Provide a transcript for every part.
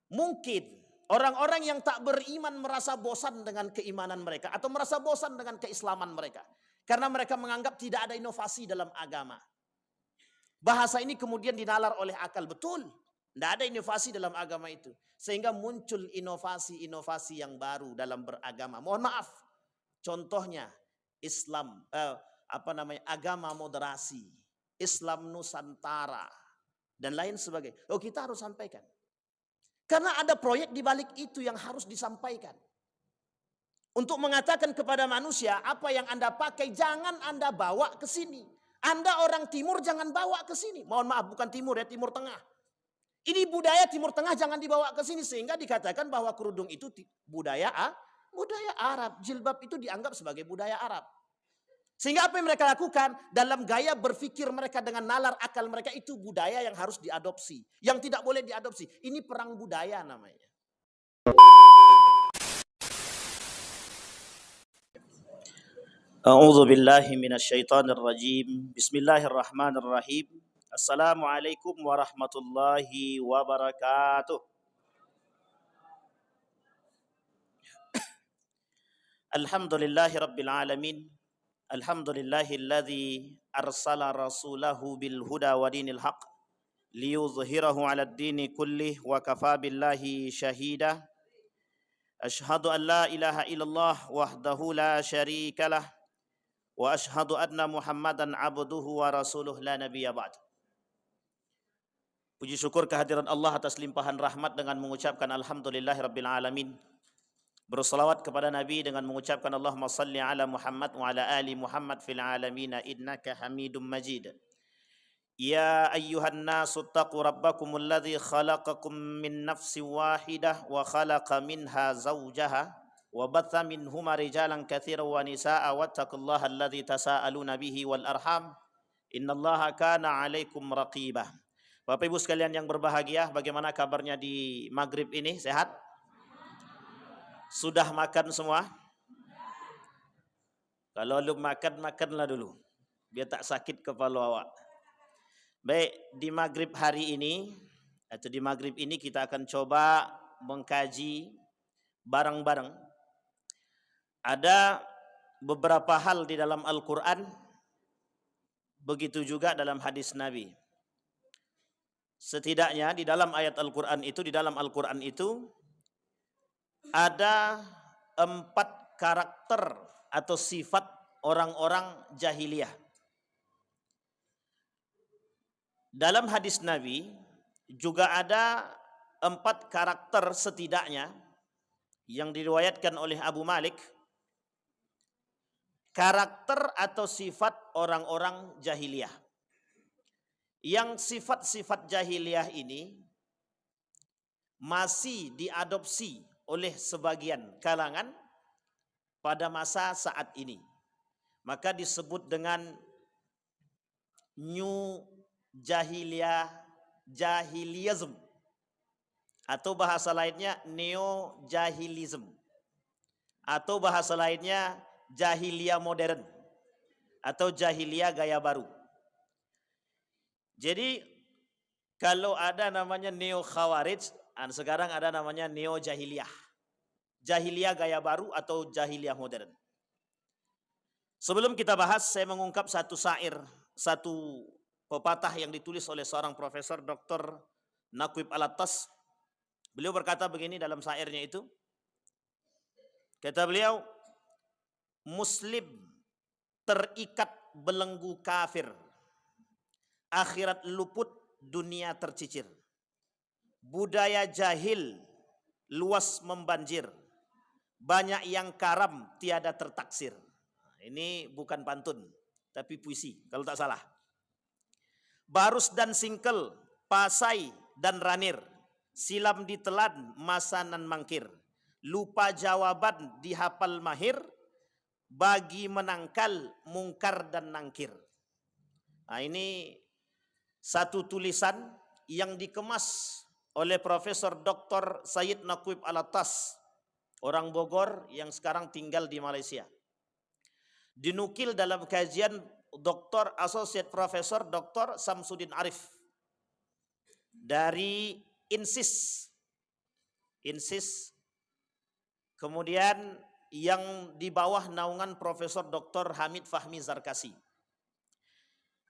Mungkin orang-orang yang tak beriman merasa bosan dengan keimanan mereka atau merasa bosan dengan keislaman mereka. Karena mereka menganggap tidak ada inovasi dalam agama. Bahasa ini kemudian dinalar oleh akal. Betul, tidak ada inovasi dalam agama itu. Sehingga muncul inovasi-inovasi yang baru dalam beragama. Mohon maaf, contohnya Islam, agama moderasi, Islam Nusantara, dan lain sebagainya. Oh, kita harus sampaikan. Karena ada proyek di balik itu yang harus disampaikan. Untuk mengatakan kepada manusia, apa yang Anda pakai jangan Anda bawa ke sini. Anda orang timur jangan bawa ke sini. Mohon maaf, bukan timur ya, Timur Tengah. Ini budaya Timur Tengah jangan dibawa ke sini. Sehingga dikatakan bahwa kerudung itu budaya Arab. Jilbab itu dianggap sebagai budaya Arab. Sehingga apa yang mereka lakukan dalam gaya berpikir mereka dengan nalar akal mereka itu budaya yang harus diadopsi. Yang tidak boleh diadopsi. Ini perang budaya namanya. A'udzu billahi minasyaitonir rajim. Bismillahirrahmanirrahim. Assalamualaikum warahmatullahi wabarakatuh. Alhamdulillahi rabbil alamin. Alhamdulillahilladzi arsala rasulahu bil huda wa dinil haq liyuzhirahu 'alad dini kullih wa kafa billahi syahida. Asyhadu an la ilaha illallah wahdahu la syarikalah wa asyhadu anna Muhammadan abduhu wa rasuluh la nabiyya ba'd. Puji syukur kehadiran Allah atas limpahan rahmat dengan mengucapkan alhamdulillahirabbil alamin. Berselawat kepada Nabi dengan mengucapkan Allahumma salli ala Muhammad wa ala ali Muhammad fil alamin innaka Hamidum Majid. Ya ayyuhan nasu taqu rabbakumul ladzi khalaqakum min nafsin wahidah wa khalaqa minha zawjaha wa batha minhuma rijalan katsiran wa nisaa'a wattaqullaha alladzi tasaaluna bihi wal arham innallaha kana 'alaikum raqibah. Bapak Ibu sekalian yang berbahagia, bagaimana kabarnya di maghrib ini? Sehat? Sudah makan semua? Kalau belum makan, makanlah dulu biar tak sakit kepala awak. Baik, di maghrib hari ini atau di maghrib ini kita akan coba mengkaji bareng-bareng. Ada beberapa hal di dalam Al-Quran, begitu juga dalam hadis Nabi. Setidaknya di dalam ayat Al-Quran itu, di dalam Al-Quran itu ada 4 karakter atau sifat orang-orang jahiliyah. Dalam hadis Nabi juga ada 4 karakter setidaknya yang diriwayatkan oleh Abu Malik. Karakter atau sifat orang-orang jahiliyah. Yang sifat-sifat jahiliyah ini masih diadopsi oleh sebagian kalangan pada masa saat ini. Maka disebut dengan new jahiliyism atau bahasa lainnya neo jahilism atau bahasa lainnya jahiliyah modern atau jahiliyah gaya baru. Jadi kalau ada namanya neo khawarij, sekarang ada namanya neo jahiliyah. Jahiliyah gaya baru atau jahiliyah modern. Sebelum kita bahas, saya mengungkap satu syair, satu pepatah yang ditulis oleh seorang Profesor Dr. Naquib Al-Attas. Beliau berkata begini dalam syairnya itu. Kata beliau, Muslim terikat belenggu kafir, akhirat luput, dunia tercicir. Budaya jahil luas membanjir, banyak yang karam tiada tertaksir. Ini bukan pantun, tapi puisi kalau tak salah. Barus dan singkel, pasai dan ranir, silam ditelan masanan mangkir. Lupa jawaban dihafal mahir, bagi menangkal mungkar dan nangkir. Nah, ini satu tulisan yang dikemas oleh Profesor Dr. Sayyid Naquib Al-Attas, orang Bogor yang sekarang tinggal di Malaysia. Dinukil dalam kajian Dr. Associate Profesor Dr. Samsudin Arif dari INSIS, INSIS, kemudian yang di bawah naungan Profesor Dr. Hamid Fahmi Zarkasi.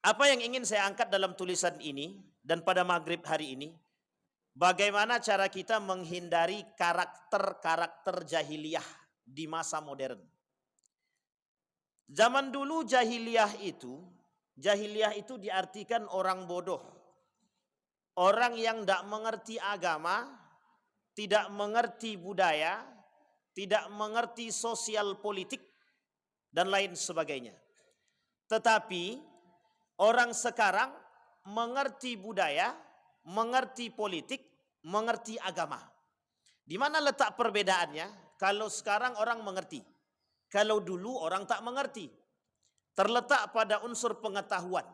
Apa yang ingin saya angkat dalam tulisan ini dan pada maghrib hari ini, bagaimana cara kita menghindari karakter-karakter jahiliyah di masa modern. Zaman dulu jahiliyah itu diartikan orang bodoh. Orang yang tidak mengerti agama, tidak mengerti budaya, tidak mengerti sosial politik, dan lain sebagainya. Tetapi orang sekarang mengerti budaya, mengerti politik, mengerti agama. Di mana letak perbedaannya? Kalau sekarang orang mengerti, kalau dulu orang tak mengerti. Terletak pada unsur pengetahuan.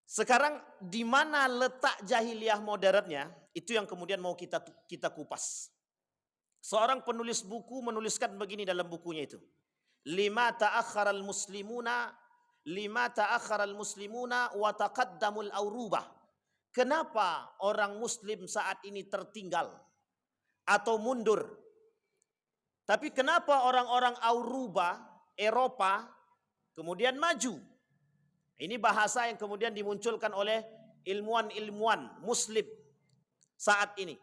Sekarang di mana letak jahiliyah modernnya? Itu yang kemudian mau kita kupas. Seorang penulis buku menuliskan begini dalam bukunya itu. Lima ta'akharal muslimuna wa taqaddamul aurubah. Kenapa orang muslim saat ini tertinggal atau mundur? Tapi kenapa orang-orang Auruba, Eropa, kemudian maju? Ini bahasa yang kemudian dimunculkan oleh ilmuwan-ilmuwan muslim saat ini.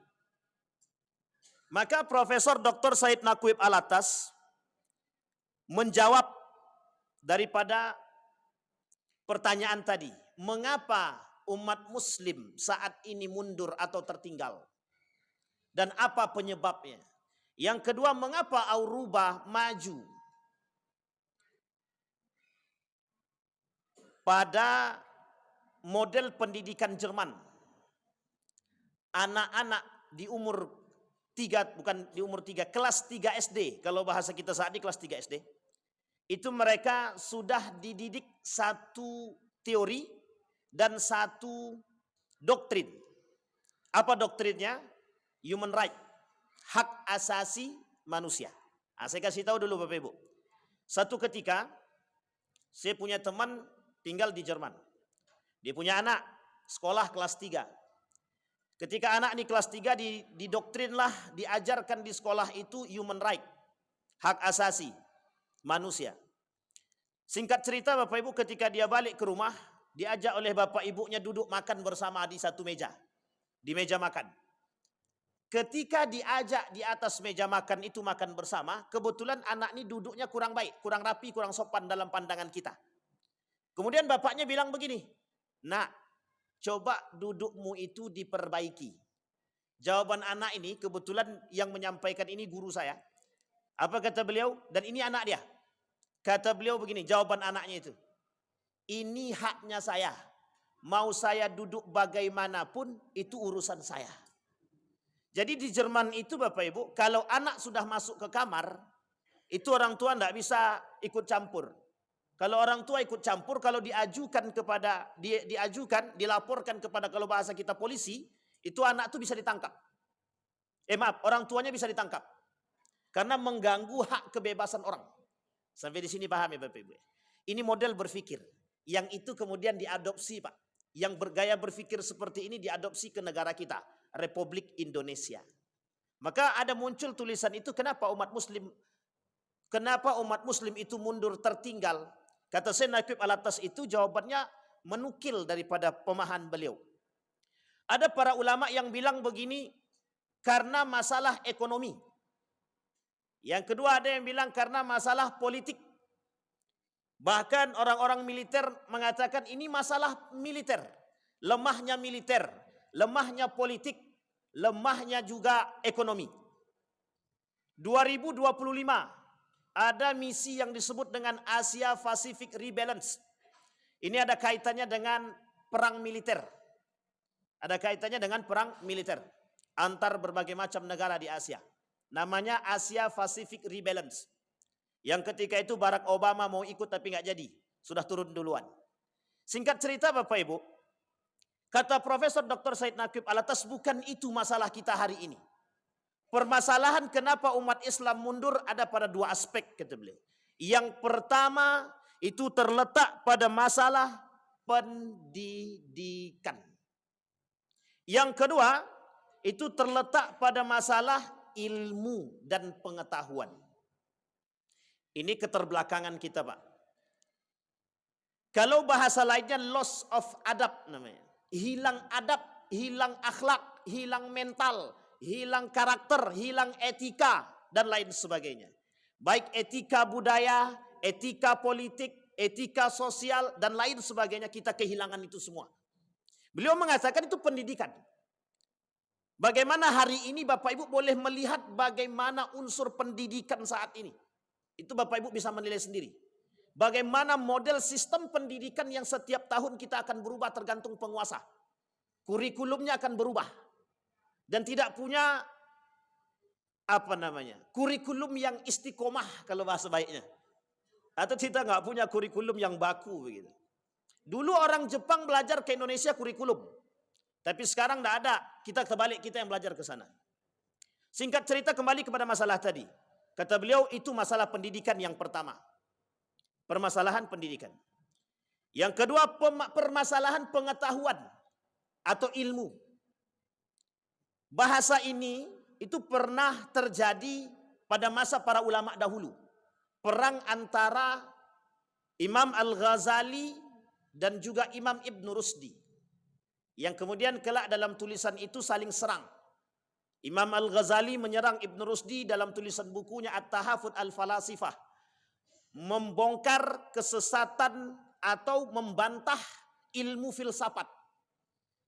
Maka Profesor Dr. Said Naqib Alatas menjawab daripada pertanyaan tadi. Mengapa umat muslim saat ini mundur atau tertinggal? Dan apa penyebabnya? Yang kedua, mengapa Auruba maju? Pada model pendidikan Jerman, anak-anak di umur 3, kelas 3 SD, kalau bahasa kita saat ini kelas 3 SD, itu mereka sudah dididik satu teori dan satu doktrin. Apa doktrinnya? Human right, hak asasi manusia. Nah, saya kasih tahu dulu Bapak Ibu. Satu ketika, saya punya teman tinggal di Jerman. Dia punya anak, sekolah kelas 3. Ketika anak ini kelas 3 didoktrinlah, diajarkan di sekolah itu human right, hak asasi manusia. Singkat cerita Bapak Ibu, ketika dia balik ke rumah, diajak oleh bapak ibunya duduk makan bersama di satu meja. Di meja makan. Ketika diajak di atas meja makan itu makan bersama, kebetulan anak ini duduknya kurang baik, kurang rapi, kurang sopan dalam pandangan kita. Kemudian bapaknya bilang begini, "Nak, coba dudukmu itu diperbaiki." Jawaban anak ini, kebetulan yang menyampaikan ini guru saya. Apa kata beliau? Dan ini anak dia. Kata beliau begini, jawaban anaknya itu. "Ini haknya saya. Mau saya duduk bagaimanapun, itu urusan saya." Jadi di Jerman itu Bapak Ibu, kalau anak sudah masuk ke kamar, itu orang tua tidak bisa ikut campur. Kalau orang tua ikut campur, kalau dilaporkan kepada, kalau bahasa kita polisi, itu anak itu bisa ditangkap. Orang tuanya bisa ditangkap. Karena mengganggu hak kebebasan orang. Sampai di sini paham ya Bapak Ibu? Ini model berpikir. Yang itu kemudian diadopsi Pak. Yang bergaya berpikir seperti ini diadopsi ke negara kita. Republik Indonesia. Maka ada muncul tulisan itu, kenapa umat muslim itu mundur tertinggal? Kata Said Naqib Alatas itu jawabannya menukil daripada pemahaman beliau. Ada para ulama yang bilang begini, karena masalah ekonomi. Yang kedua ada yang bilang karena masalah politik. Bahkan orang-orang militer mengatakan ini masalah militer. Lemahnya militer, lemahnya politik, lemahnya juga ekonomi. 2025 ada misi yang disebut dengan Asia Pacific Rebalance. Ini ada kaitannya dengan perang militer. Ada kaitannya dengan perang militer antar berbagai macam negara di Asia. Namanya Asia Pacific Rebalance. Yang ketika itu Barack Obama mau ikut tapi nggak jadi. Sudah turun duluan. Singkat cerita Bapak Ibu, kata Profesor Dr. Said Naqib Alatas, bukan itu masalah kita hari ini. Permasalahan kenapa umat Islam mundur ada pada dua aspek, kata beliau. Yang pertama itu terletak pada masalah pendidikan. Yang kedua, itu terletak pada masalah ilmu dan pengetahuan. Ini keterbelakangan kita, Pak. Kalau bahasa lainnya loss of adab namanya. Hilang adab, hilang akhlak, hilang mental, hilang karakter, hilang etika, dan lain sebagainya. Baik etika budaya, etika politik, etika sosial, dan lain sebagainya, kita kehilangan itu semua. Beliau mengatakan itu pendidikan. Bagaimana hari ini Bapak Ibu boleh melihat bagaimana unsur pendidikan saat ini. Itu Bapak Ibu bisa menilai sendiri. Bagaimana model sistem pendidikan yang setiap tahun kita akan berubah tergantung penguasa. Kurikulumnya akan berubah. Dan tidak punya kurikulum yang istiqomah kalau bahasa baiknya. Atau kita nggak punya kurikulum yang baku begitu. Dulu orang Jepang belajar ke Indonesia kurikulum. Tapi sekarang tidak ada. Kita terbalik, kita yang belajar ke sana. Singkat cerita kembali kepada masalah tadi. Kata beliau itu masalah pendidikan yang pertama. Permasalahan pendidikan. Yang kedua permasalahan pengetahuan atau ilmu. Bahasa ini itu pernah terjadi pada masa para ulama dahulu. Perang antara Imam Al-Ghazali dan juga Imam Ibn Rusdi. Yang kemudian kelak dalam tulisan itu saling serang. Imam Al-Ghazali menyerang Ibn Rusdi dalam tulisan bukunya At-Tahafut Al-Falasifah. Membongkar kesesatan atau membantah ilmu filsafat.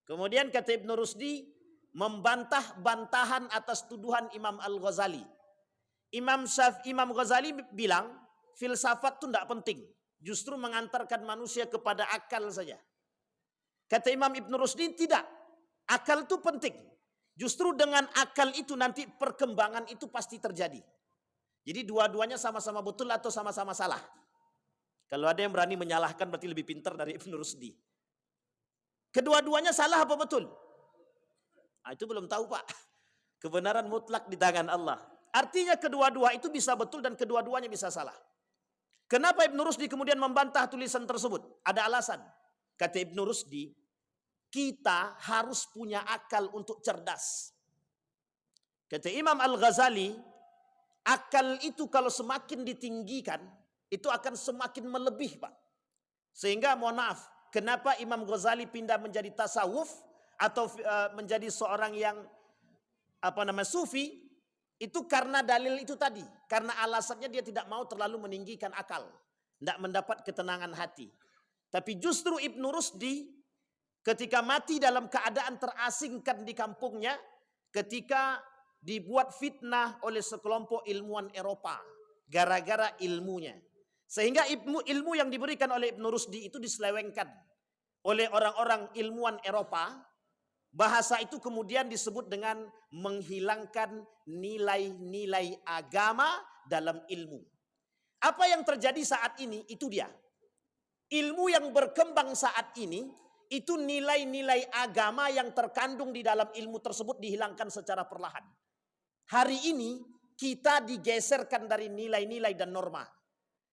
Kemudian kata Ibn Rusdi membantah bantahan atas tuduhan Imam Al-Ghazali. Imam Ghazali bilang filsafat itu tidak penting. Justru mengantarkan manusia kepada akal saja. Kata Imam Ibn Rusdi tidak. Akal itu penting. Justru dengan akal itu nanti perkembangan itu pasti terjadi. Jadi dua-duanya sama-sama betul atau sama-sama salah. Kalau ada yang berani menyalahkan berarti lebih pintar dari Ibn Rusdi. Kedua-duanya salah apa betul? Itu belum tahu Pak. Kebenaran mutlak di tangan Allah. Artinya kedua-dua itu bisa betul dan kedua-duanya bisa salah. Kenapa Ibn Rusdi kemudian membantah tulisan tersebut? Ada alasan. Kata Ibn Rusdi, kita harus punya akal untuk cerdas. Kata Imam Al-Ghazali, akal itu kalau semakin ditinggikan, itu akan semakin melebih Pak. Sehingga mohon maaf, kenapa Imam Ghazali pindah menjadi tasawuf atau menjadi seorang yang sufi, itu karena dalil itu tadi. Karena alasannya dia tidak mau terlalu meninggikan akal. Tidak mendapat ketenangan hati. Tapi justru Ibn Rusdi ketika mati dalam keadaan terasingkan di kampungnya, ketika dibuat fitnah oleh sekelompok ilmuwan Eropa gara-gara ilmunya. Sehingga ilmu yang diberikan oleh Ibn Rusdi itu diselewengkan oleh orang-orang ilmuwan Eropa. Bahasa itu kemudian disebut dengan menghilangkan nilai-nilai agama dalam ilmu. Apa yang terjadi saat ini itu dia. Ilmu yang berkembang saat ini itu nilai-nilai agama yang terkandung di dalam ilmu tersebut dihilangkan secara perlahan. Hari ini kita digeserkan dari nilai-nilai dan norma.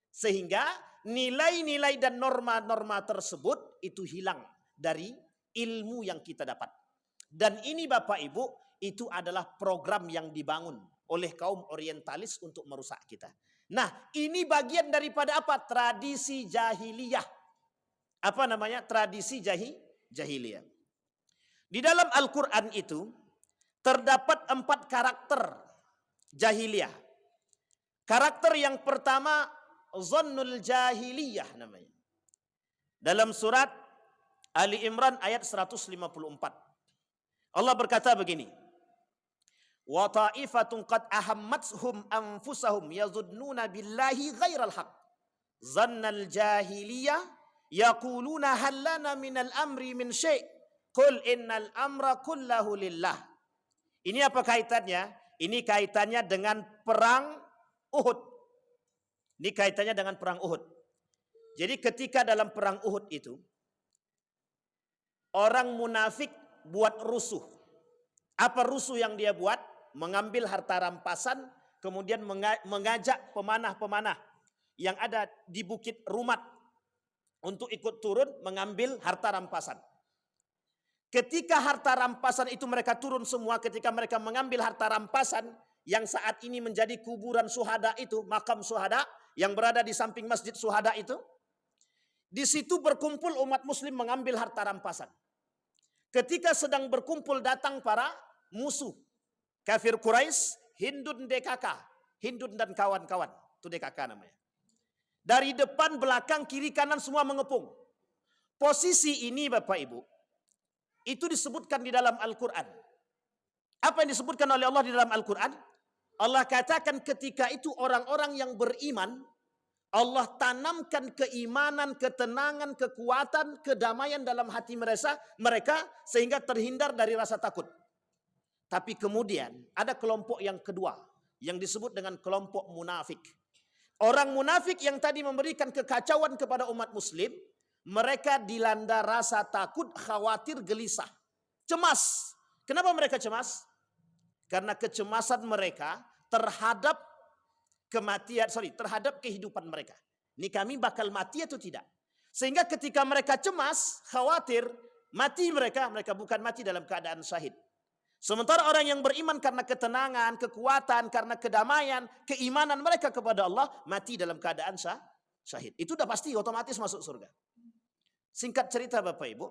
Sehingga nilai-nilai dan norma-norma tersebut itu hilang dari ilmu yang kita dapat. Dan ini Bapak Ibu, itu adalah program yang dibangun oleh kaum orientalis untuk merusak kita. Nah, ini bagian daripada apa? Tradisi jahiliyah. Apa namanya? Tradisi jahiliyah. Di dalam Al-Quran itu terdapat 4 karakter jahiliyah. Karakter yang pertama, Zannul Jahiliyah namanya. Dalam surat Ali Imran ayat 154. Allah berkata begini. Wa ta'ifatun qad ahammatuhum anfusahum yazunnuna billahi ghairal haq. Zannal jahiliyah yaquluna hal lana minal amri min syai'. Qul innal amra kullahu lillah. Ini apa kaitannya? Ini kaitannya dengan perang Uhud. Ini kaitannya dengan perang Uhud. Jadi ketika dalam perang Uhud itu orang munafik buat rusuh. Apa rusuh yang dia buat? Mengambil harta rampasan, kemudian mengajak pemanah-pemanah yang ada di Bukit Rumat untuk ikut turun mengambil harta rampasan. Ketika harta rampasan itu mereka turun semua, ketika mereka mengambil harta rampasan yang saat ini menjadi kuburan syuhada itu, makam syuhada yang berada di samping masjid syuhada itu, di situ berkumpul umat muslim mengambil harta rampasan. Ketika sedang berkumpul datang para musuh, kafir Quraisy, Hindun DKK, Hindun dan kawan-kawan, itu DKK namanya. Dari depan, belakang, kiri, kanan semua mengepung. Posisi ini Bapak Ibu, itu disebutkan di dalam Al-Quran. Apa yang disebutkan oleh Allah di dalam Al-Quran? Allah katakan ketika itu orang-orang yang beriman, Allah tanamkan keimanan, ketenangan, kekuatan, kedamaian dalam hati mereka sehingga terhindar dari rasa takut. Tapi kemudian ada kelompok yang kedua yang disebut dengan kelompok munafik. Orang munafik yang tadi memberikan kekacauan kepada umat muslim, mereka dilanda rasa takut, khawatir, gelisah, cemas. Kenapa mereka cemas? Karena kecemasan mereka terhadap terhadap kehidupan mereka. Ini kami bakal mati atau tidak? Sehingga ketika mereka cemas, khawatir, mati mereka bukan mati dalam keadaan syahid. Sementara orang yang beriman karena ketenangan, kekuatan, karena kedamaian, keimanan mereka kepada Allah, mati dalam keadaan syahid. Itu udah pasti otomatis masuk surga. Singkat cerita Bapak Ibu,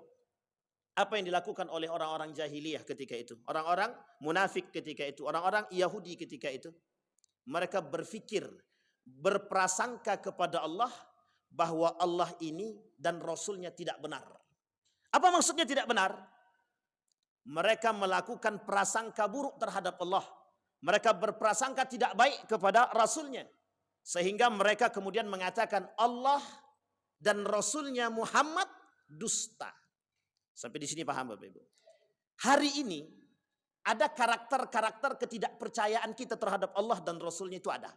apa yang dilakukan oleh orang-orang jahiliyah ketika itu? Orang-orang munafik ketika itu, orang-orang Yahudi ketika itu. Mereka berpikir, berprasangka kepada Allah bahwa Allah ini dan Rasulnya tidak benar. Apa maksudnya tidak benar? Mereka melakukan prasangka buruk terhadap Allah. Mereka berprasangka tidak baik kepada Rasulnya. Sehingga mereka kemudian mengatakan Allah dan Rasulnya Muhammad dusta. Sampai di sini paham Bapak Ibu? Hari ini ada karakter-karakter ketidakpercayaan kita terhadap Allah dan Rasulnya itu ada.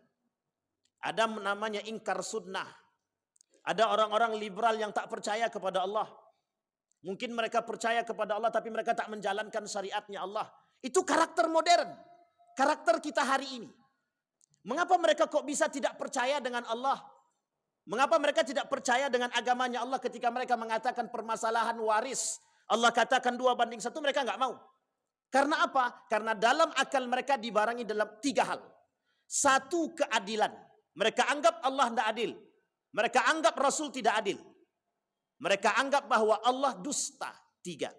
Ada namanya ingkar sunnah. Ada orang-orang liberal yang tak percaya kepada Allah. Mungkin mereka percaya kepada Allah tapi mereka tak menjalankan syariatnya Allah. Itu karakter modern. Karakter kita hari ini. Mengapa mereka kok bisa tidak percaya dengan Allah? Mengapa mereka tidak percaya dengan agamanya Allah ketika mereka mengatakan permasalahan waris? Allah katakan 2:1, mereka nggak mau. Karena apa? Karena dalam akal mereka dibarengi dalam 3 hal. 1, keadilan. Mereka anggap Allah tidak adil. Mereka anggap Rasul tidak adil. Mereka anggap bahwa Allah dusta. 3.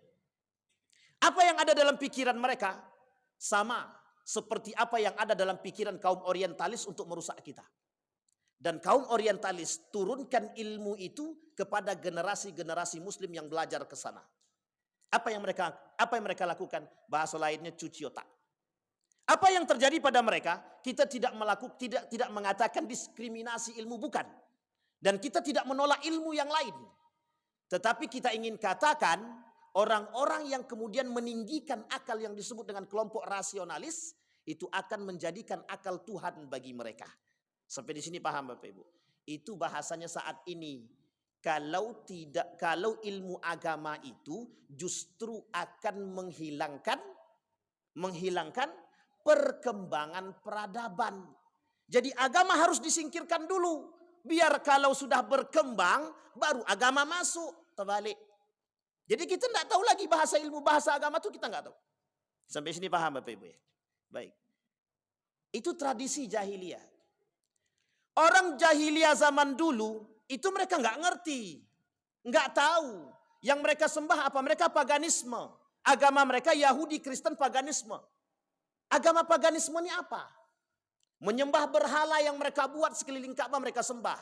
Apa yang ada dalam pikiran mereka? Sama seperti apa yang ada dalam pikiran kaum orientalis untuk merusak kita. Dan kaum orientalis turunkan ilmu itu kepada generasi-generasi muslim yang belajar ke sana. Apa yang mereka lakukan? Bahasa lainnya cuci otak. Apa yang terjadi pada mereka? Kita tidak mengatakan diskriminasi ilmu, bukan. Dan kita tidak menolak ilmu yang lain. Tetapi kita ingin katakan orang-orang yang kemudian meninggikan akal yang disebut dengan kelompok rasionalis itu akan menjadikan akal Tuhan bagi mereka. Sampai di sini paham Bapak Ibu? Itu bahasanya saat ini. Kalau ilmu agama itu justru akan menghilangkan perkembangan peradaban. Jadi agama harus disingkirkan dulu. Biar kalau sudah berkembang baru agama masuk. Terbalik. Jadi kita tidak tahu lagi bahasa agama itu kita nggak tahu. Sampai sini paham Bapak Ibu ya? Baik. Itu tradisi jahiliyah. Orang jahiliyah zaman dulu itu mereka nggak ngerti, nggak tahu. Yang mereka sembah apa? Mereka paganisme. Agama mereka Yahudi, Kristen, paganisme. Agama paganisme ini apa? Menyembah berhala yang mereka buat sekeliling Ka'bah mereka sembah.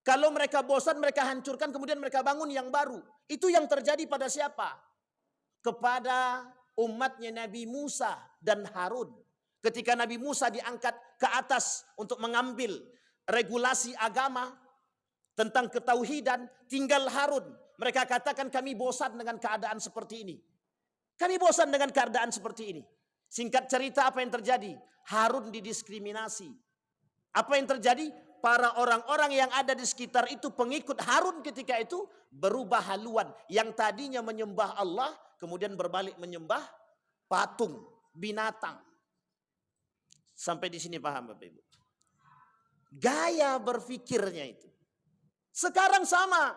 Kalau mereka bosan mereka hancurkan kemudian mereka bangun yang baru. Itu yang terjadi pada siapa? Kepada umatnya Nabi Musa dan Harun. Ketika Nabi Musa diangkat ke atas untuk mengambil regulasi agama tentang ketauhidan, tinggal Harun. Mereka katakan kami bosan dengan keadaan seperti ini. Kami bosan dengan keadaan seperti ini. Singkat cerita apa yang terjadi? Harun didiskriminasi. Apa yang terjadi? Para orang-orang yang ada di sekitar itu, pengikut Harun ketika itu berubah haluan. Yang tadinya menyembah Allah, kemudian berbalik menyembah patung, binatang. Sampai di sini paham Bapak Ibu? Gaya berpikirnya itu. Sekarang sama.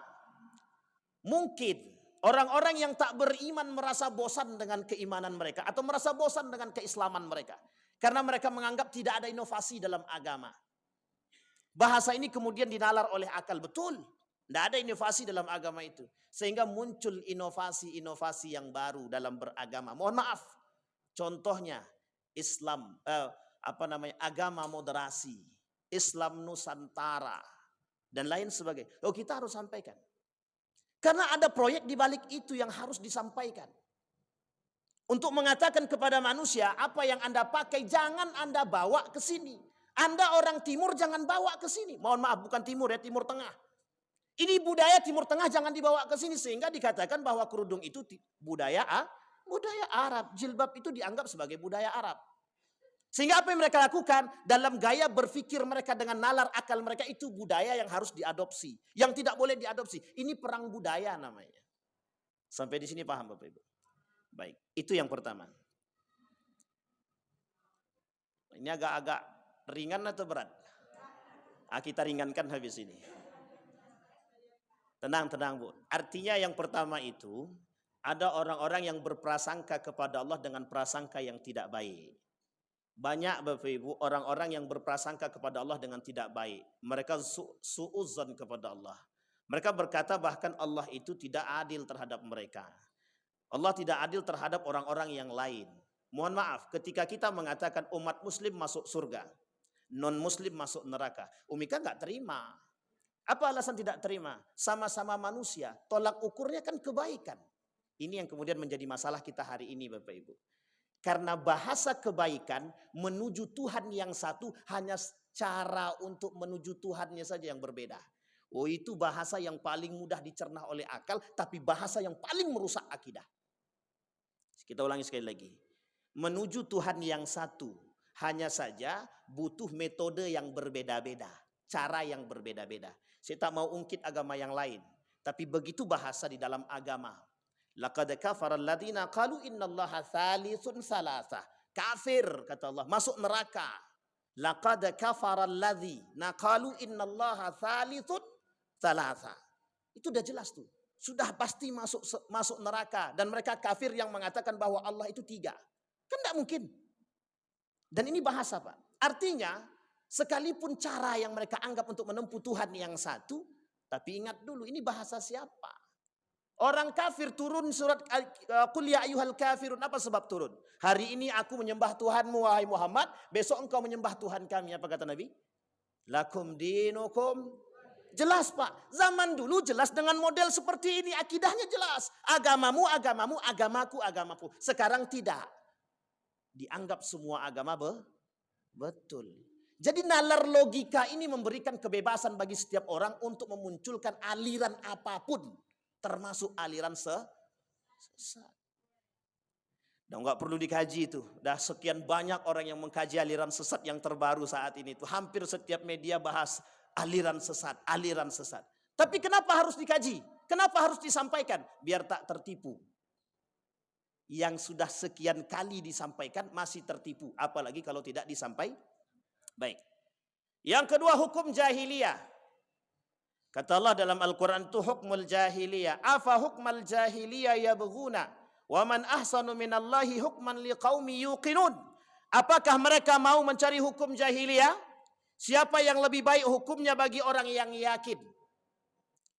Mungkin Orang-orang yang tak beriman merasa bosan dengan keimanan mereka atau merasa bosan dengan keislaman mereka. Karena mereka menganggap tidak ada inovasi dalam agama. Bahasa ini kemudian dinalar oleh akal. Betul, tidak ada inovasi dalam agama itu. Sehingga muncul inovasi-inovasi yang baru dalam beragama. Mohon maaf, contohnya Islam, agama moderasi, Islam Nusantara, dan lain sebagainya. Oh, kita harus sampaikan. Karena ada proyek di balik itu yang harus disampaikan. Untuk mengatakan kepada manusia, apa yang Anda pakai jangan Anda bawa ke sini. Anda orang timur jangan bawa ke sini. Mohon maaf, bukan timur ya, Timur Tengah. Ini budaya Timur Tengah jangan dibawa ke sini. Sehingga dikatakan bahwa kerudung itu budaya Arab. Jilbab itu dianggap sebagai budaya Arab. Sehingga apa yang mereka lakukan dalam gaya berpikir mereka dengan nalar akal mereka itu budaya yang harus diadopsi. Yang tidak boleh diadopsi. Ini perang budaya namanya. Sampai di sini paham Bapak Ibu? Baik, itu yang pertama. Ini agak-agak ringan atau berat? Kita ringankan habis ini. Tenang Bu. Artinya yang pertama itu ada orang-orang yang berprasangka kepada Allah dengan prasangka yang tidak baik. Banyak Bapak Ibu orang-orang yang berprasangka kepada Allah dengan tidak baik. Mereka su'uzan kepada Allah. Mereka berkata bahkan Allah itu tidak adil terhadap mereka. Allah tidak adil terhadap orang-orang yang lain. Mohon maaf, ketika kita mengatakan umat muslim masuk surga, non muslim masuk neraka, Umika nggak terima. Apa alasan tidak terima? Sama-sama manusia, tolak ukurnya kan kebaikan. Ini yang kemudian menjadi masalah kita hari ini Bapak Ibu. Karena bahasa kebaikan menuju Tuhan yang satu hanya cara untuk menuju Tuhannya saja yang berbeda. Oh, itu bahasa yang paling mudah dicerna oleh akal, tapi bahasa yang paling merusak akidah. Kita ulangi sekali lagi. Menuju Tuhan yang satu hanya saja butuh metode yang berbeda-beda, cara yang berbeda-beda. Saya tak mau ungkit agama yang lain, tapi begitu bahasa di dalam agama. Laqad kafara alladziina qalu innallaha tsalitsun tsalatsa. Kafir kata Allah, masuk neraka. Laqad kafara alladziina qalu innallaha tsalitsun tsalatsa. Itu udah jelas tuh. Sudah pasti masuk neraka dan mereka kafir yang mengatakan bahwa Allah itu 3. Kan enggak mungkin. Dan ini bahasa, Pak. Artinya, sekalipun cara yang mereka anggap untuk menempuh Tuhan yang satu, tapi ingat dulu ini bahasa siapa? Orang kafir turun surat Qul ya ayyuhal kafirun, apa sebab turun? Hari ini aku menyembah Tuhanmu wahai Muhammad, besok engkau menyembah Tuhan kami. Apa kata Nabi? Lakum dinukum. Jelas Pak, zaman dulu jelas dengan model seperti ini, akidahnya jelas. Agamamu, agamamu, agamaku, agamaku. Sekarang tidak. Dianggap semua agama betul. Jadi nalar logika ini memberikan kebebasan bagi setiap orang untuk memunculkan aliran apapun. Termasuk aliran sesat. Dan nggak perlu dikaji itu. Dah sekian banyak orang yang mengkaji aliran sesat yang terbaru saat ini. Itu hampir setiap media bahas aliran sesat, aliran sesat. Tapi kenapa harus dikaji? Kenapa harus disampaikan? Biar tak tertipu. Yang sudah sekian kali disampaikan masih tertipu. Apalagi kalau tidak disampaikan. Baik. Yang kedua hukum jahiliyah. Kata Allah dalam Al-Quran itu hukmul jahiliyah. Afa hukmal jahiliyah yabghuna. Wa man ahsanu minallahi hukman liqaumi yuqinun. Apakah mereka mau mencari hukum jahiliyah? Siapa yang lebih baik hukumnya bagi orang yang yakin?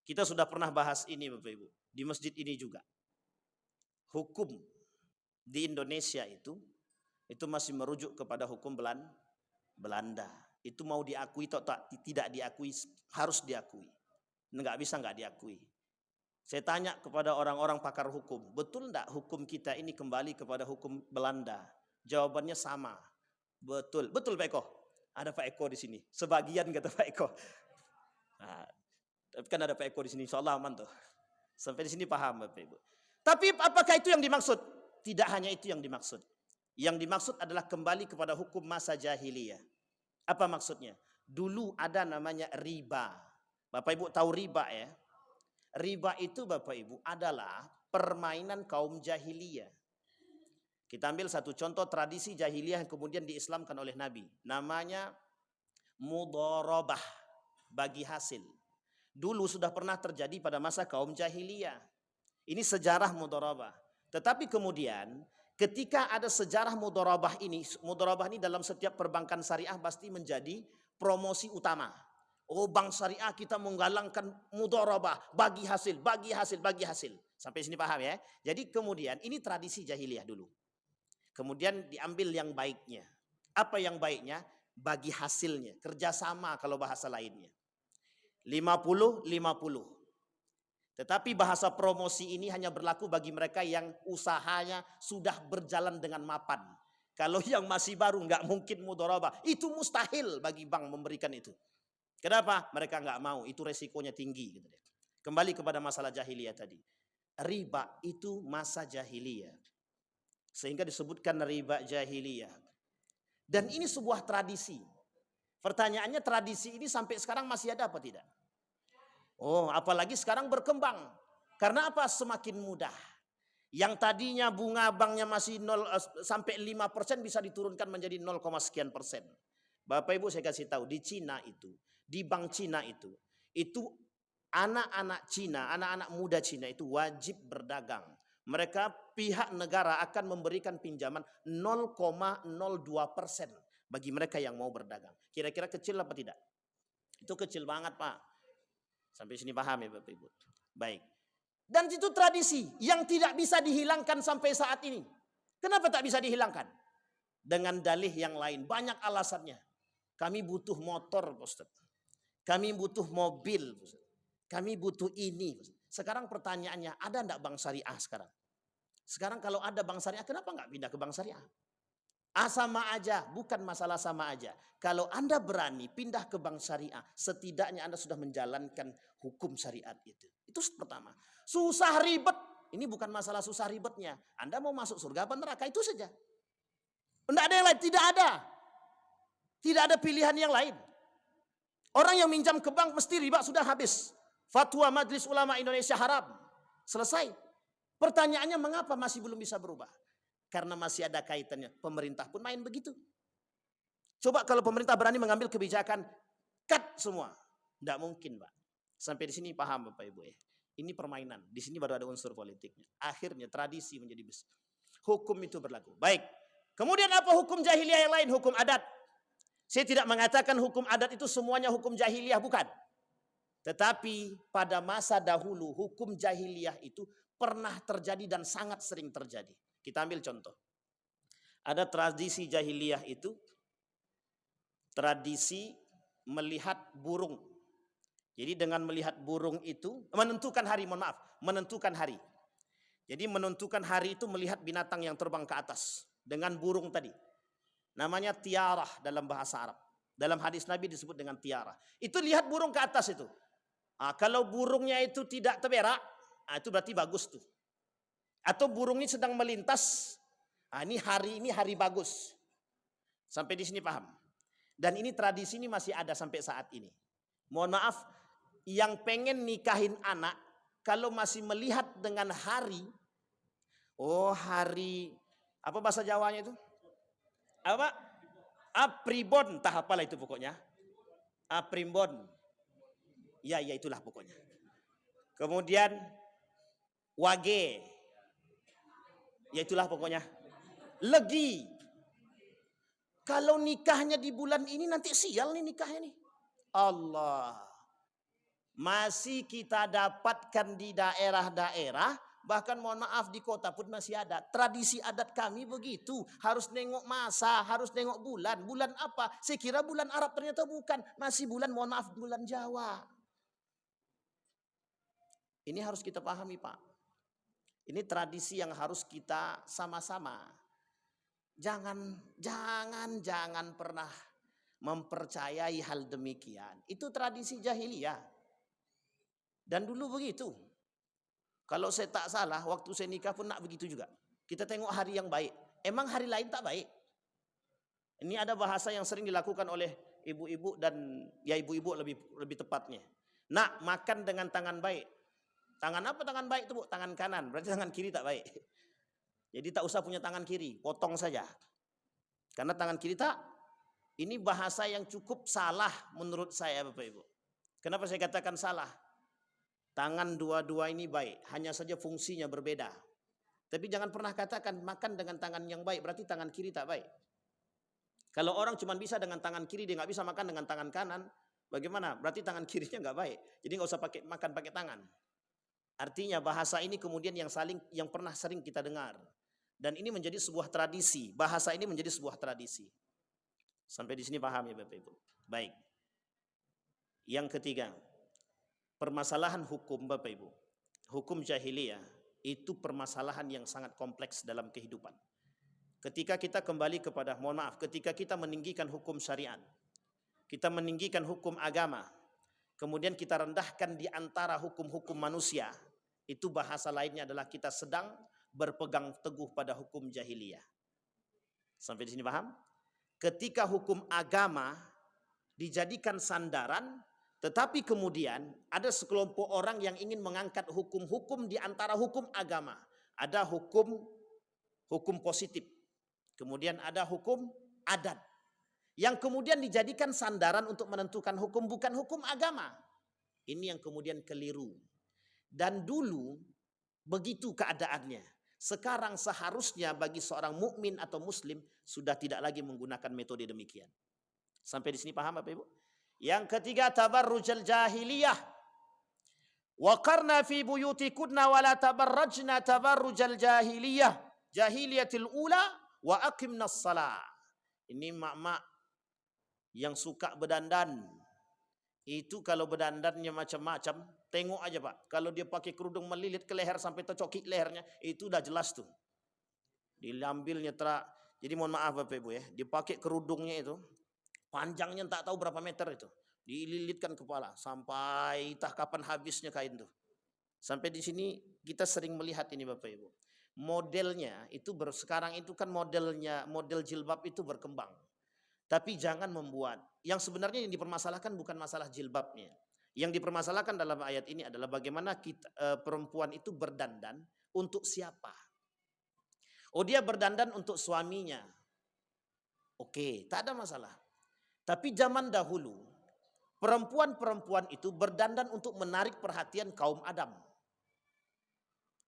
Kita sudah pernah bahas ini Bapak Ibu. Di masjid ini juga. Hukum di Indonesia itu masih merujuk kepada hukum Belanda. Itu mau diakui atau tidak diakui, harus diakui. Nggak bisa nggak diakui. Saya tanya kepada orang-orang pakar hukum, betul enggak hukum kita ini kembali kepada hukum Belanda? Jawabannya sama. Betul. Betul Pak Eko? Ada Pak Eko di sini. Sebagian kata Pak Eko. Nah, tapi kan ada Pak Eko di sini, insyaallah aman tuh. Sampai di sini paham Bapak Ibu. Tapi apakah itu yang dimaksud? Tidak hanya itu yang dimaksud. Yang dimaksud adalah kembali kepada hukum masa jahiliyah. Apa maksudnya? Dulu ada namanya riba. Bapak Ibu tahu riba ya? Riba itu Bapak Ibu adalah permainan kaum jahiliyah. Kita ambil satu contoh tradisi jahiliyah yang kemudian diislamkan oleh Nabi. Namanya mudharabah, bagi hasil. Dulu sudah pernah terjadi pada masa kaum jahiliyah. Ini sejarah mudharabah. Tetapi kemudian ketika ada sejarah mudharabah ini dalam setiap perbankan syariah pasti menjadi promosi utama. Oh, bank syariah kita menggalangkan mudharabah, bagi hasil, bagi hasil, bagi hasil. Sampai sini paham ya? Jadi kemudian ini tradisi jahiliyah dulu. Kemudian diambil yang baiknya. Apa yang baiknya? Bagi hasilnya, kerjasama kalau bahasa lainnya. 50-50. Tetapi bahasa promosi ini hanya berlaku bagi mereka yang usahanya sudah berjalan dengan mapan. Kalau yang masih baru nggak mungkin mudharabah. Itu mustahil bagi bank memberikan itu. Kenapa? Mereka nggak mau. Itu resikonya tinggi. Kembali kepada masalah jahiliyah tadi. Riba itu masa jahiliyah. Sehingga disebutkan riba jahiliyah. Dan ini sebuah tradisi. Pertanyaannya, tradisi ini sampai sekarang masih ada apa tidak? Oh, apalagi sekarang berkembang. Karena apa? Semakin mudah. Yang tadinya bunga banknya masih 0 sampai 5% bisa diturunkan menjadi 0, sekian persen. Bapak Ibu saya kasih tahu, di Cina itu, di bank Cina itu anak-anak Cina, anak-anak muda Cina itu wajib berdagang. Mereka pihak negara akan memberikan pinjaman 0,02% bagi mereka yang mau berdagang. Kira-kira kecil apa tidak? Itu kecil banget, Pak. Sampai sini paham ya Bapak Ibu? Baik. Dan itu tradisi yang tidak bisa dihilangkan sampai saat ini. Kenapa tak bisa dihilangkan? Dengan dalih yang lain. Banyak alasannya. Kami butuh motor, Ustaz. Kami butuh mobil, Ustaz. Kami butuh ini. Sekarang pertanyaannya, ada enggak bank syariah sekarang? Sekarang kalau ada bank syariah, kenapa enggak pindah ke bank syariah? Sama aja, bukan masalah sama aja. Kalau Anda berani pindah ke bank syariah, setidaknya Anda sudah menjalankan hukum syariat itu. Itu pertama. Susah ribet, ini bukan masalah susah ribetnya. Anda mau masuk surga apa neraka, itu saja. Tidak ada yang lain, tidak ada. Tidak ada pilihan yang lain. Orang yang minjam ke bank mesti riba sudah habis. Fatwa Majelis Ulama Indonesia haram. Selesai. Pertanyaannya mengapa masih belum bisa berubah? Karena masih ada kaitannya. Pemerintah pun main begitu. Coba kalau pemerintah berani mengambil kebijakan, cut semua. Tidak mungkin, Pak. Sampai di sini paham Bapak Ibu ya. Ini permainan. Di sini baru ada unsur politiknya. Akhirnya tradisi menjadi besar. Hukum itu berlaku. Baik. Kemudian apa hukum jahiliyah yang lain? Hukum adat. Saya tidak mengatakan hukum adat itu semuanya hukum jahiliyah, bukan. Tetapi pada masa dahulu hukum jahiliyah itu pernah terjadi dan sangat sering terjadi. Kita ambil contoh. Ada tradisi jahiliyah itu, tradisi melihat burung. Jadi dengan melihat burung itu, menentukan hari, menentukan hari. Jadi menentukan hari itu melihat binatang yang terbang ke atas. Dengan burung tadi. Namanya tiarah dalam bahasa Arab. Dalam hadis Nabi disebut dengan tiarah. Itu lihat burung ke atas itu. Kalau burungnya itu tidak terberak, itu berarti bagus tuh. Atau burung ini sedang melintas, ini hari bagus. Sampai di sini paham. Dan ini tradisi ini masih ada sampai saat ini. Mohon maaf, yang pengen nikahin anak, kalau masih melihat dengan hari, hari, apa bahasa Jawanya itu? Apa? Apribon, entah apalah itu pokoknya. Aprimbon. Ya itulah pokoknya. Kemudian wage. Ya itulah pokoknya. Legi. Kalau nikahnya di bulan ini nanti sial nih nikahnya nih. Allah. Masih kita dapatkan di daerah-daerah, bahkan mohon maaf di kota pun masih ada. Tradisi adat kami begitu. Harus nengok masa, harus nengok bulan. Bulan apa? Saya kira bulan Arab, ternyata bukan. Masih bulan, mohon maaf, bulan Jawa. Ini harus kita pahami, Pak. Ini tradisi yang harus kita sama-sama. Jangan pernah mempercayai hal demikian. Itu tradisi jahiliyah. Dan dulu begitu. Kalau saya tak salah, waktu saya nikah pun nak begitu juga. Kita tengok hari yang baik. Emang hari lain tak baik? Ini ada bahasa yang sering dilakukan oleh ibu-ibu dan ya ibu-ibu lebih tepatnya. Nak, makan dengan tangan baik. Tangan apa tangan baik itu, Bu? Tangan kanan. Berarti tangan kiri tak baik. Jadi tak usah punya tangan kiri, potong saja. Karena tangan kiri tak. Ini bahasa yang cukup salah menurut saya, Bapak Ibu. Kenapa saya katakan salah? Tangan dua-dua ini baik, hanya saja fungsinya berbeda. Tapi jangan pernah katakan makan dengan tangan yang baik, berarti tangan kiri tak baik. Kalau orang cuma bisa dengan tangan kiri, dia nggak bisa makan dengan tangan kanan, bagaimana? Berarti tangan kirinya nggak baik. Jadi nggak usah makan pakai tangan. Artinya bahasa ini kemudian yang pernah sering kita dengar. Dan ini menjadi sebuah tradisi. Bahasa ini menjadi sebuah tradisi. Sampai di sini paham ya Bapak Ibu? Baik. Yang ketiga, permasalahan hukum Bapak Ibu. Hukum jahiliyah itu permasalahan yang sangat kompleks dalam kehidupan. Ketika kita kembali kepada, mohon maaf, ketika kita meninggikan hukum syariat, kita meninggikan hukum agama, kemudian kita rendahkan di antara hukum-hukum manusia, itu bahasa lainnya adalah kita sedang berpegang teguh pada hukum jahiliyah. Sampai di sini paham? Ketika hukum agama dijadikan sandaran, tetapi kemudian ada sekelompok orang yang ingin mengangkat hukum-hukum di antara hukum agama. Ada hukum positif, kemudian ada hukum adat, yang kemudian dijadikan sandaran untuk menentukan hukum, bukan hukum agama. Ini yang kemudian keliru. Dan dulu begitu keadaannya. Sekarang seharusnya bagi seorang mukmin atau muslim sudah tidak lagi menggunakan metode demikian. Sampai di sini paham Bapak Ibu? Yang ketiga, tabarrujal jahiliyah. Waqarna fi buyutikunna wa la tabarrajna tabarrujal jahiliyah. Jahiliyatil ula wa aqimnas shalah. Ini mak-mak yang suka berdandan. Itu kalau berdandannya macam-macam, tengok aja Pak. Kalau dia pakai kerudung melilit ke leher sampai tercokik lehernya, itu udah jelas tuh. Diambilnya jadi mohon maaf Bapak Ibu ya, dipakai kerudungnya itu, panjangnya tak tahu berapa meter itu. Dililitkan kepala sampai entah kapan habisnya kain tuh. Sampai di sini kita sering melihat ini Bapak Ibu. Modelnya itu sekarang itu kan model jilbab itu berkembang. Tapi jangan membuat. Yang sebenarnya yang dipermasalahkan bukan masalah jilbabnya. Yang dipermasalahkan dalam ayat ini adalah bagaimana perempuan itu berdandan untuk siapa. Oh, dia berdandan untuk suaminya. Oke, tak ada masalah. Tapi zaman dahulu, perempuan-perempuan itu berdandan untuk menarik perhatian kaum Adam.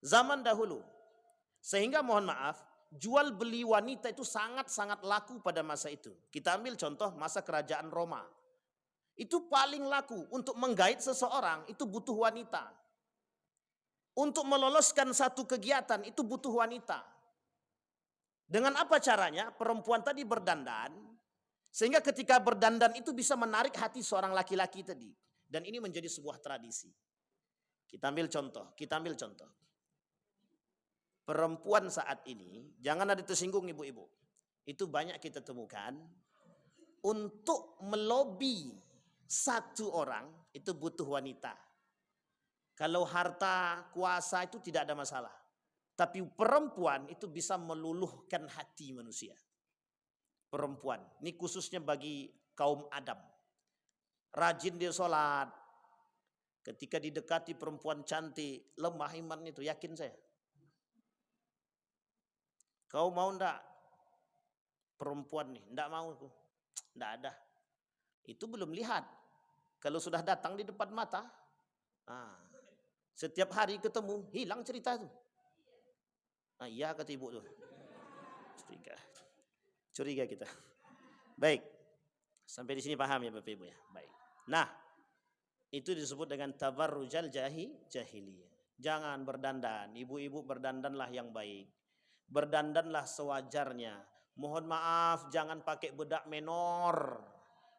Zaman dahulu. Sehingga mohon maaf, jual beli wanita itu sangat-sangat laku pada masa itu. Kita ambil contoh masa kerajaan Roma. Itu paling laku. Untuk menggait seseorang itu butuh wanita. Untuk meloloskan satu kegiatan itu butuh wanita. Dengan apa caranya? Perempuan tadi berdandan, sehingga ketika berdandan itu bisa menarik hati seorang laki-laki tadi. Dan ini menjadi sebuah tradisi. Kita ambil contoh. Perempuan saat ini, jangan ada tersinggung ibu-ibu. Itu banyak kita temukan. Untuk melobi satu orang, itu butuh wanita. Kalau harta, kuasa itu tidak ada masalah. Tapi perempuan itu bisa meluluhkan hati manusia. Perempuan, ini khususnya bagi kaum Adam. Rajin dia sholat. Ketika didekati perempuan cantik, lemah iman itu, yakin saya. Kau mau ndak perempuan nih? Ndak mau aku. Ndak ada. Itu belum lihat. Kalau sudah datang di depan mata, setiap hari ketemu, hilang cerita itu. Iya kata ibu tuh. Curiga kita. Baik. Sampai di sini paham ya Bapak Ibu ya. Baik. Nah, itu disebut dengan tabarrujal jahiliyah. Jangan berdandan. Ibu-ibu berdandanlah yang baik. Berdandanlah sewajarnya. Mohon maaf, jangan pakai bedak menor.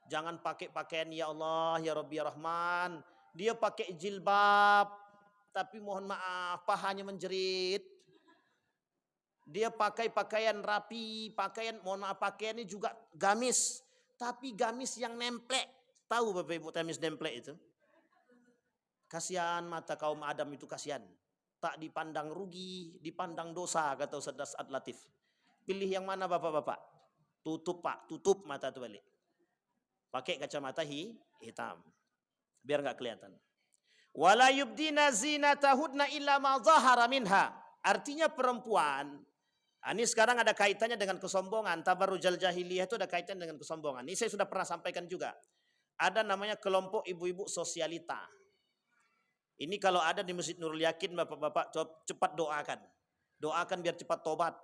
Jangan pakai pakaian ya Allah, ya Rabbi, ya Rahman. Dia pakai jilbab, tapi mohon maaf, pahanya menjerit. Dia pakai pakaian rapi, mohon maaf, pakaiannya juga gamis. Tapi gamis yang nemplek. Tahu Bapak Ibu gamis nemplek itu? Kasihan mata kaum Adam itu, kasihan. Tak dipandang rugi, dipandang dosa, kata Ustaz Ad Latif. Pilih yang mana bapak-bapak? Tutup Pak, tutup mata itu balik. Pakai kacamata hitam. Biar nggak kelihatan. Wala yubdina zinatahudna illa ma zahara minha. Artinya perempuan, ini sekarang ada kaitannya dengan kesombongan. Tabarrujal jahiliyah itu ada kaitannya dengan kesombongan. Ini saya sudah pernah sampaikan juga. Ada namanya kelompok ibu-ibu sosialita. Ini kalau ada di Masjid Nurul Yakin, bapak-bapak cepat doakan. Doakan biar cepat tobat.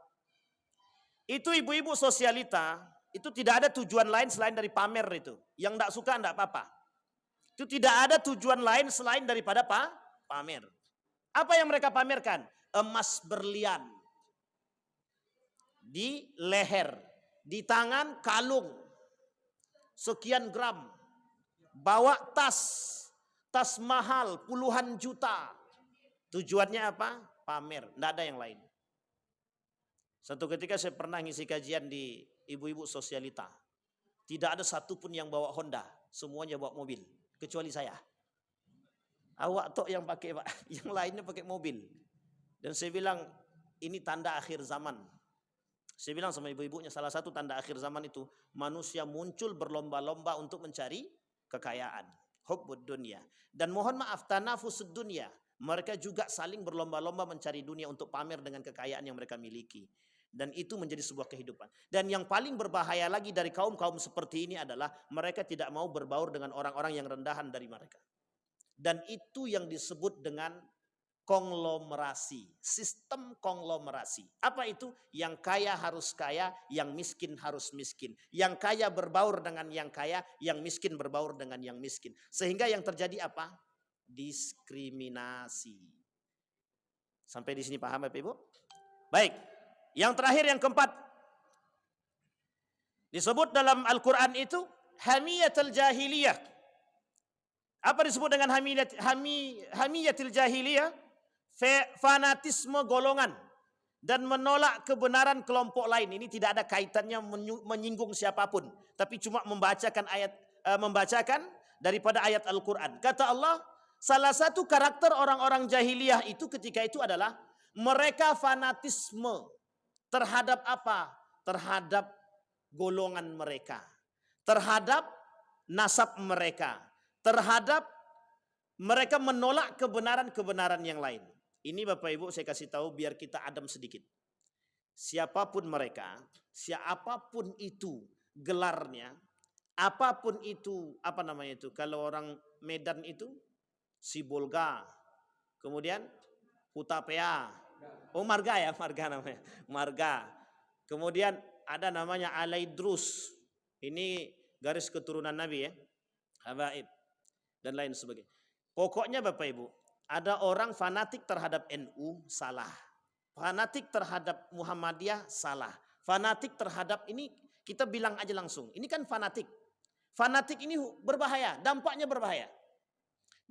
Itu ibu-ibu sosialita, itu tidak ada tujuan lain selain dari pamer itu. Yang tidak suka tidak apa-apa. Itu tidak ada tujuan lain selain daripada pamer. Apa yang mereka pamerkan? Emas berlian. Di leher. Di tangan kalung. Sekian gram. Bawa tas. Tas mahal puluhan juta. Tujuannya apa? Pamer. Tidak ada yang lain. Satu ketika saya pernah ngisi kajian di ibu-ibu sosialita. Tidak ada satupun yang bawa Honda. Semuanya bawa mobil. Kecuali saya. Awak tok yang pakai, Pak. Yang lainnya pakai mobil. Dan saya bilang, ini tanda akhir zaman. Saya bilang sama ibu-ibunya, salah satu tanda akhir zaman itu, manusia muncul berlomba-lomba untuk mencari kekayaan. Hubbud dunia. Dan mohon maaf, tanafusud dunia. Mereka juga saling berlomba-lomba mencari dunia untuk pamer dengan kekayaan yang mereka miliki. Dan itu menjadi sebuah kehidupan. Dan yang paling berbahaya lagi dari kaum-kaum seperti ini adalah mereka tidak mau berbaur dengan orang-orang yang rendahan dari mereka. Dan itu yang disebut dengan konglomerasi, sistem konglomerasi. Apa itu? Yang kaya harus kaya, yang miskin harus miskin. Yang kaya berbaur dengan yang kaya, yang miskin berbaur dengan yang miskin. Sehingga yang terjadi apa? Diskriminasi. Sampai di sini paham Bapak Ibu? Baik. Yang terakhir, yang keempat. Disebut dalam Al-Quran itu hamiyatul jahiliyah. Apa disebut dengan hamiyatul jahiliyah? Fanatisme golongan dan menolak kebenaran kelompok lain. Ini tidak ada kaitannya menyinggung siapapun, tapi cuma membacakan daripada ayat Al-Qur'an. Kata Allah, salah satu karakter orang-orang jahiliyah itu ketika itu adalah mereka fanatisme terhadap apa? Terhadap golongan mereka, terhadap nasab mereka, terhadap mereka menolak kebenaran-kebenaran yang lain. Ini Bapak Ibu saya kasih tahu biar kita adem sedikit. Siapapun mereka, siapapun itu gelarnya, apapun itu, apa namanya itu? Kalau orang Medan itu Sibolga, kemudian Hutapea, Marga ya, Marga namanya, Marga. Kemudian ada namanya Alaidrus, ini garis keturunan Nabi ya, Habaib dan lain sebagainya. Pokoknya Bapak Ibu, ada orang fanatik terhadap NU, salah. Fanatik terhadap Muhammadiyah, salah. Fanatik terhadap ini, kita bilang aja langsung. Ini kan fanatik. Fanatik ini berbahaya, dampaknya berbahaya.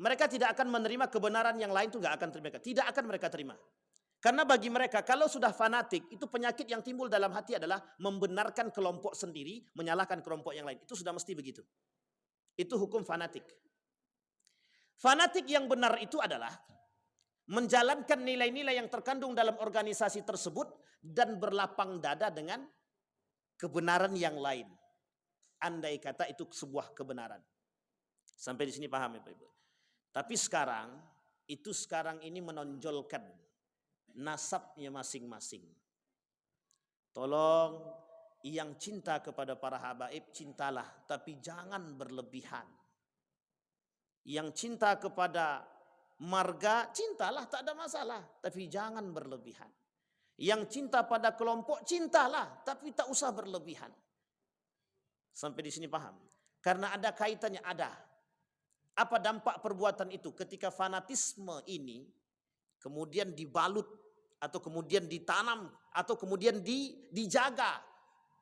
Mereka tidak akan menerima kebenaran yang lain, itu nggak akan terima. Tidak akan mereka terima. Karena bagi mereka, kalau sudah fanatik, itu penyakit yang timbul dalam hati adalah membenarkan kelompok sendiri, menyalahkan kelompok yang lain. Itu sudah mesti begitu. Itu hukum fanatik. Fanatik yang benar itu adalah menjalankan nilai-nilai yang terkandung dalam organisasi tersebut dan berlapang dada dengan kebenaran yang lain. Andai kata itu sebuah kebenaran. Sampai di sini paham ya Pak Ibu? Tapi sekarang ini menonjolkan nasabnya masing-masing. Tolong yang cinta kepada para habaib cintalah, tapi jangan berlebihan. Yang cinta kepada marga cintalah, tak ada masalah, tapi jangan berlebihan. Yang cinta pada kelompok cintalah, tapi tak usah berlebihan. Sampai di sini paham? Karena ada kaitannya, ada. Apa dampak perbuatan itu ketika fanatisme ini kemudian dibalut atau kemudian ditanam atau kemudian dijaga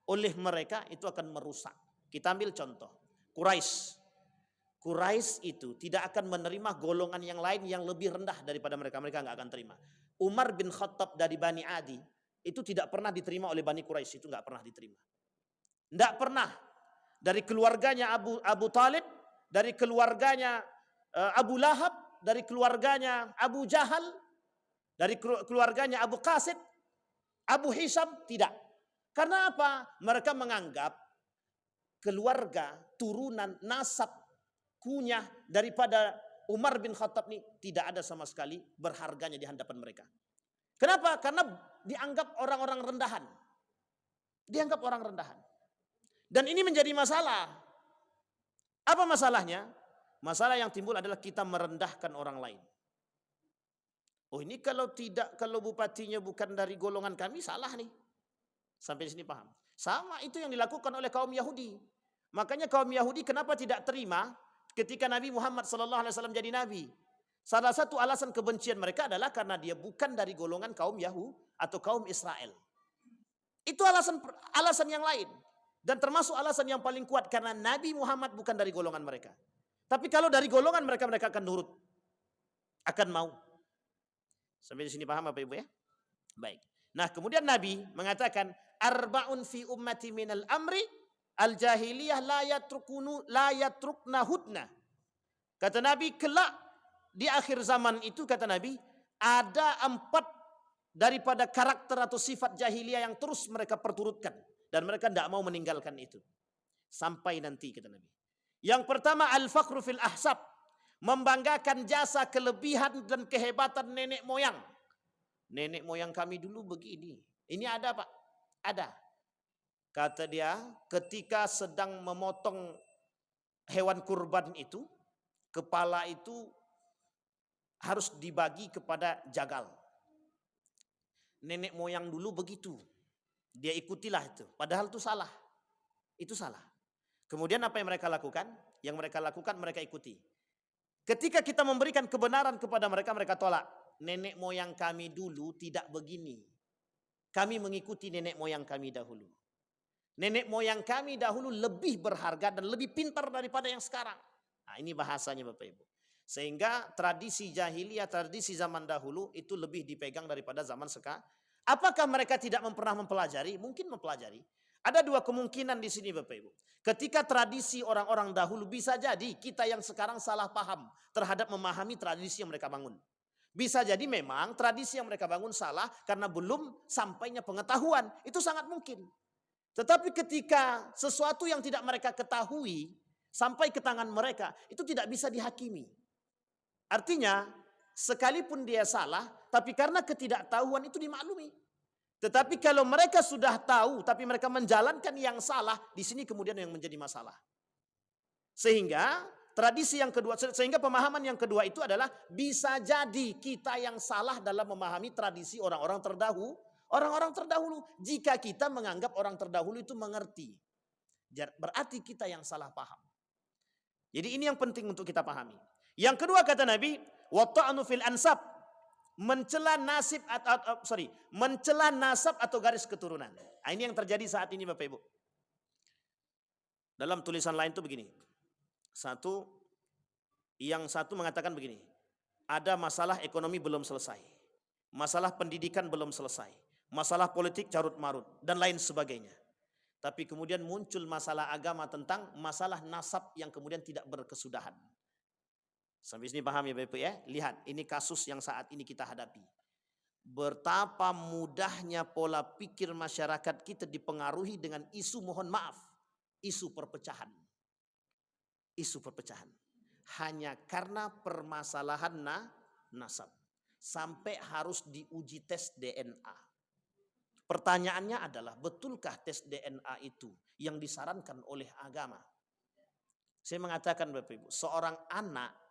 oleh mereka, itu akan merusak. Kita ambil contoh Quraisy. Quraisy itu tidak akan menerima golongan yang lain yang lebih rendah daripada mereka. Mereka nggak akan terima. Umar bin Khattab dari Bani Adi itu tidak pernah diterima oleh Bani Quraisy, itu nggak pernah diterima. Nggak pernah. Dari keluarganya Abu Talib, dari keluarganya Abu Lahab, dari keluarganya Abu Jahal, dari keluarganya Abu Qasid, Abu Hisham, tidak. Karena apa? Mereka menganggap keluarga, turunan, nasab, kunyah daripada Umar bin Khattab ini tidak ada sama sekali berharganya di hadapan mereka. Kenapa? Karena dianggap orang-orang rendahan. Dianggap orang rendahan. Dan ini menjadi masalah. Apa masalahnya? Masalah yang timbul adalah kita merendahkan orang lain. Oh ini kalau bupatinya bukan dari golongan kami salah nih. Sampai sini paham. Sama itu yang dilakukan oleh kaum Yahudi. Makanya kaum Yahudi kenapa tidak terima ketika Nabi Muhammad SAW jadi nabi? Salah satu alasan kebencian mereka adalah karena dia bukan dari golongan kaum Yahudi atau kaum Israel. Itu alasan yang lain. Dan termasuk alasan yang paling kuat karena Nabi Muhammad bukan dari golongan mereka. Tapi kalau dari golongan mereka akan nurut. Akan mau. Sampai di sini paham Bapak Ibu ya? Baik. Nah, kemudian Nabi mengatakan arba'un fi ummati minal amri al-jahiliyah la yatruknahudna. Kata Nabi, kelak di akhir zaman itu kata Nabi, ada 4 daripada karakter atau sifat jahiliyah yang terus mereka perturutkan dan mereka tidak mau meninggalkan itu. Sampai nanti kata Nabi. Yang pertama al-fakhru fil ahsab. Membanggakan jasa, kelebihan dan kehebatan nenek moyang. Nenek moyang kami dulu begini. Ini ada Pak? Ada. Kata dia ketika sedang memotong hewan kurban itu, kepala itu harus dibagi kepada jagal. Nenek moyang dulu begitu. Dia ikutilah itu. Padahal itu salah. Itu salah. Kemudian apa yang mereka lakukan? Yang mereka lakukan mereka ikuti. Ketika kita memberikan kebenaran kepada mereka, mereka tolak. Nenek moyang kami dulu tidak begini. Kami mengikuti nenek moyang kami dahulu. Nenek moyang kami dahulu lebih berharga dan lebih pintar daripada yang sekarang. Nah, ini bahasanya Bapak Ibu. Sehingga tradisi jahiliyah, tradisi zaman dahulu itu lebih dipegang daripada zaman sekarang. Apakah mereka tidak pernah mempelajari? Mungkin mempelajari. Ada 2 kemungkinan di sini Bapak Ibu. Ketika tradisi orang-orang dahulu bisa jadi kita yang sekarang salah paham terhadap memahami tradisi yang mereka bangun. Bisa jadi memang tradisi yang mereka bangun salah karena belum sampainya pengetahuan. Itu sangat mungkin. Tetapi ketika sesuatu yang tidak mereka ketahui sampai ke tangan mereka, itu tidak bisa dihakimi. Artinya, sekalipun dia salah, tapi karena ketidaktahuan itu dimaklumi. Tetapi kalau mereka sudah tahu, tapi mereka menjalankan yang salah, di sini kemudian yang menjadi masalah. Sehingga tradisi yang kedua, sehingga pemahaman yang kedua itu adalah bisa jadi kita yang salah dalam memahami tradisi orang-orang terdahulu. Orang-orang terdahulu, jika kita menganggap orang terdahulu itu mengerti, berarti kita yang salah paham. Jadi ini yang penting untuk kita pahami. Yang kedua kata Nabi, wa ta'nu fil ansab. Mencela nasab atau garis keturunan. Nah, ini yang terjadi saat ini Bapak Ibu. Dalam tulisan lain itu begini. Yang satu mengatakan begini. Ada masalah ekonomi belum selesai. Masalah pendidikan belum selesai. Masalah politik carut marut dan lain sebagainya. Tapi kemudian muncul masalah agama tentang masalah nasab yang kemudian tidak berkesudahan. Sampai sini paham ya Bapak ya? Lihat, ini kasus yang saat ini kita hadapi. Betapa mudahnya pola pikir masyarakat kita dipengaruhi dengan isu mohon maaf. Isu perpecahan. Isu perpecahan. Hanya karena permasalahan nasab. Sampai harus diuji tes DNA. Pertanyaannya adalah, betulkah tes DNA itu yang disarankan oleh agama? Saya mengatakan Bapak Ibu, seorang anak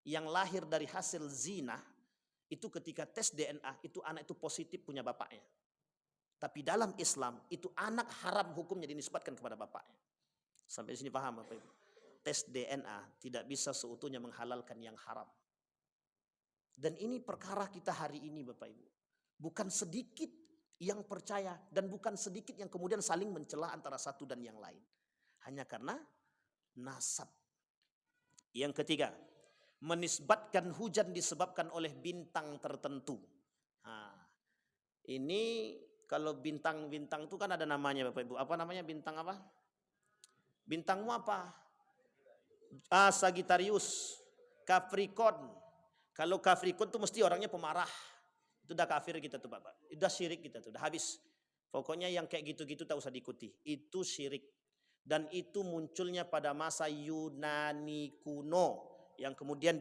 yang lahir dari hasil zina, itu ketika tes DNA, itu anak itu positif punya bapaknya. Tapi dalam Islam, itu anak haram hukumnya dinisbatkan kepada bapaknya. Sampai sini paham Bapak Ibu? Tes DNA tidak bisa seutuhnya menghalalkan yang haram. Dan ini perkara kita hari ini Bapak Ibu. Bukan sedikit yang percaya dan bukan sedikit yang kemudian saling mencela antara satu dan yang lain. Hanya karena nasab. Yang ketiga, menisbatkan hujan disebabkan oleh bintang tertentu. Nah, ini kalau bintang-bintang itu kan ada namanya Bapak Ibu. Apa namanya bintang apa? Bintangmu apa? Sagittarius, Capricorn. Kalau Capricorn itu mesti orangnya pemarah. Itu udah kafir kita tuh Bapak. Udah syirik kita tuh, udah habis. Pokoknya yang kayak gitu-gitu tak usah diikuti. Itu syirik. Dan itu munculnya pada masa Yunani kuno. Yang kemudian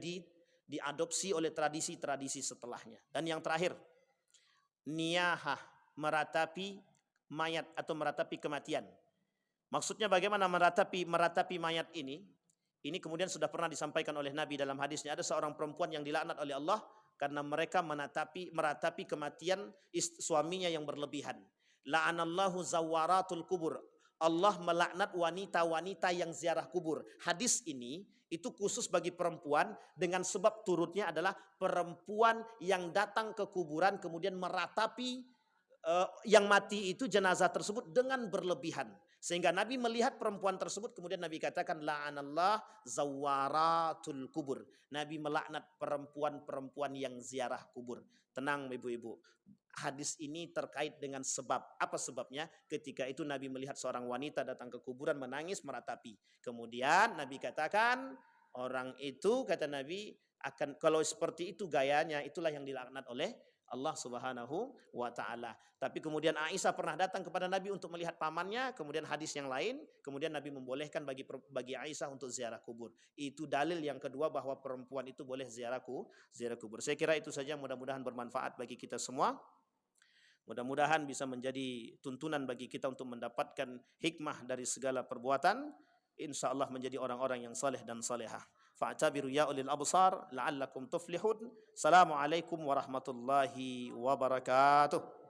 diadopsi oleh tradisi-tradisi setelahnya. Dan yang terakhir, niyahah, meratapi mayat atau meratapi kematian. Maksudnya bagaimana meratapi mayat ini? Ini kemudian sudah pernah disampaikan oleh Nabi dalam hadisnya. Ada seorang perempuan yang dilaknat oleh Allah, karena mereka meratapi kematian suaminya yang berlebihan. La'anallahu zawaratul kubur. Allah melaknat wanita-wanita yang ziarah kubur. Hadis ini itu khusus bagi perempuan dengan sebab turutnya adalah perempuan yang datang ke kuburan kemudian meratapi yang mati itu jenazah tersebut dengan berlebihan. Sehingga Nabi melihat perempuan tersebut kemudian Nabi katakan la'anallah zawaratul kubur. Nabi melaknat perempuan-perempuan yang ziarah kubur. Tenang ibu-ibu. Hadis ini terkait dengan sebab. Apa sebabnya? Ketika itu Nabi melihat seorang wanita datang ke kuburan menangis meratapi. Kemudian Nabi katakan orang itu kata Nabi akan kalau seperti itu gayanya itulah yang dilaknat oleh Allah Subhanahu wa taala. Tapi kemudian Aisyah pernah datang kepada Nabi untuk melihat pamannya, kemudian hadis yang lain, kemudian Nabi membolehkan bagi Aisyah untuk ziarah kubur. Itu dalil yang kedua bahwa perempuan itu boleh ziarah kubur. Saya kira itu saja, mudah-mudahan bermanfaat bagi kita semua. Mudah-mudahan bisa menjadi tuntunan bagi kita untuk mendapatkan hikmah dari segala perbuatan. Insya Allah menjadi orang-orang yang saleh dan salehah. Fa'tabiru ya ulil absar la'allakum tuflihun. Assalamualaikum warahmatullahi wabarakatuh.